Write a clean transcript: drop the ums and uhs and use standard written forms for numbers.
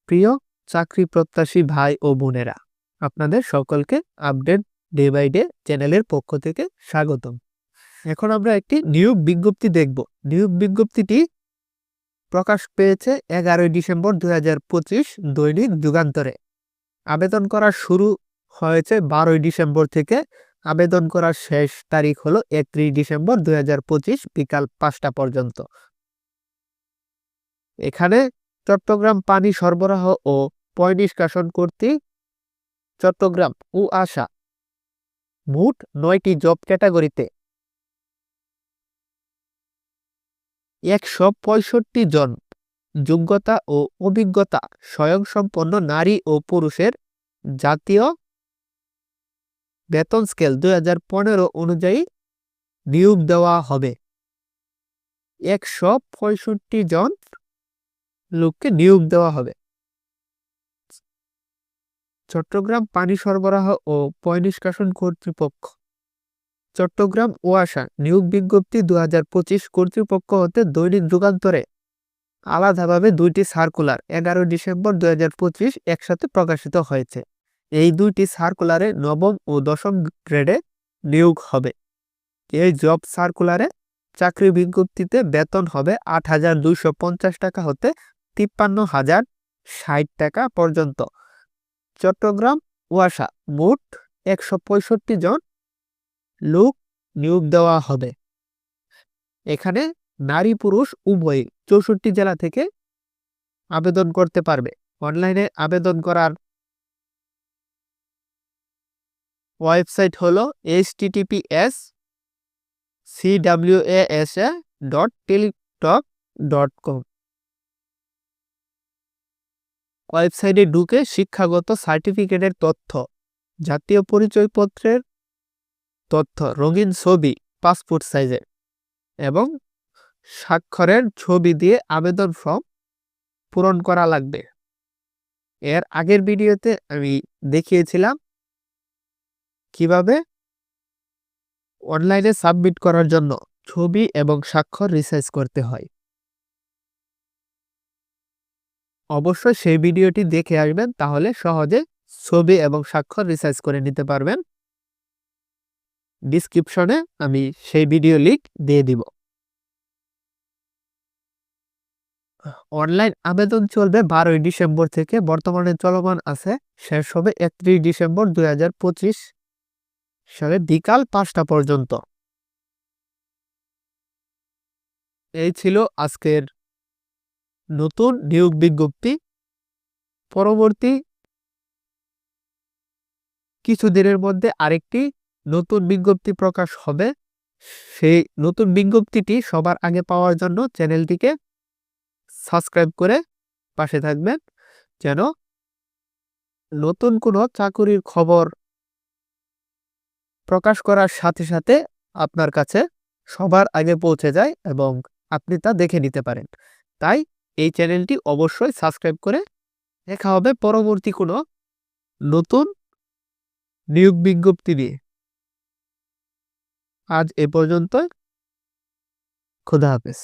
প্রিয় চাকরি প্রত্যাশী ভাই ও বোনেরা, আপনাদের সকলকে আপডেট ডে বাই ডে চ্যানেলের পক্ষ থেকে স্বাগতম। এখন আমরা একটি নিয়োগ বিজ্ঞপ্তি দেখব। নিয়োগ বিজ্ঞপ্তিটি প্রকাশ পেয়েছে 11 ডিসেম্বর 2025 দৈনিক যুগান্তরে। আবেদন করা শুরু হয়েছে 12 ডিসেম্বর থেকে। আবেদন করার শেষ তারিখ হলো 31 ডিসেম্বর 2025 বিকাল 5টা পর্যন্ত। এখানে চট্টগ্রাম পানি সরবরাহ ও পয়ঃনিষ্কাশন কর্তৃক চট্টগ্রাম উআসা মোট 9টি জব ক্যাটাগরিতে 165 জন যোগ্যতা ও অভিজ্ঞতা স্বয়ংসম্পন্ন নারী ও পুরুষের জাতীয় বেতন স্কেল 2015 অনুযায়ী নিয়োগ দেওয়া হবে। 165 জন লোককে নিয়োগ দেওয়া হবে। চট্টগ্রাম পানি সরবরাহ ও পয়ঃনিষ্কাশন কর্তৃপক্ষ চট্টগ্রাম ওয়াসা নিয়োগ বিজ্ঞপ্তি 2025 কর্তৃপক্ষ হতে দৈনিক যুগান্তরে আলাদাভাবে 2টি সার্কুলার 11 ডিসেম্বর 2025 একসাথে প্রকাশিত হয়েছে। এই 2টি সার্কুলারে নবম ও দশম গ্রেডে নিয়োগ হবে। এই জব সার্কুলারে চাকরি বিজ্ঞপ্তিতে বেতন হবে 8,250 টাকা হতে 53,060 টাকা পর্যন্ত। চট্টগ্রাম ওয়াসা মোট 165 জন লোক নিয়োগ দেওয়া হবে। এখানে নারী পুরুষ উভয়ই 64 জেলা থেকে আবেদন করতে পারবে। অনলাইনে আবেদন করার ওয়েবসাইট হলো https://cwasa.teletalk.com। ওয়েবসাইটে ঢুকে শিক্ষাগত সার্টিফিকেটের তথ্য, জাতীয় পরিচয়পত্রের তথ্য, রঙিন ছবি পাসপোর্ট সাইজের এবং স্বাক্ষরের ছবি দিয়ে আবেদন ফর্ম পূরণ করা লাগবে। এর আগের ভিডিওতে আমি দেখিয়েছিলাম কিভাবে অনলাইনে সাবমিট করার জন্য ছবি এবং স্বাক্ষর রিসাইজ করতে হয়। অবশ্যই সেই ভিডিওটি দেখে আসবেন, তাহলে সহজে ছবি এবং স্বাক্ষর রিসাইজ করে নিতে পারবেন। ডিসক্রিপশনে আমি সেই ভিডিও লিংক দিয়ে দিব। অনলাইন আবেদন চলবে 12 ডিসেম্বর থেকে, বর্তমানে চলমান আছে, শেষ হবে 31 ডিসেম্বর 2025 সালে বিকাল 5টা পর্যন্ত। এই ছিল আজকের নতুন নিয়োগ বিজ্ঞপ্তি। পরবর্তী কিছুদিনের মধ্যে আরেকটি নতুন বিজ্ঞপ্তি প্রকাশ হবে। সেই নতুন বিজ্ঞপ্তিটি সবার আগে পাওয়ার জন্য চ্যানেলটিকে সাবস্ক্রাইব করে পাশে থাকবেন, যেন নতুন কোনো চাকুরির খবর প্রকাশ করার সাথে সাথে আপনার কাছে সবার আগে পৌঁছে যায় এবং আপনি তা দেখে নিতে পারেন। তাই এই চ্যানেলটি অবশ্যই সাবস্ক্রাইব করে দেখা হবে পরবর্তী কোনো নতুন নিয়োগ বিজ্ঞপ্তি নিয়ে। আজ এ পর্যন্ত। খোদা হাফেজ।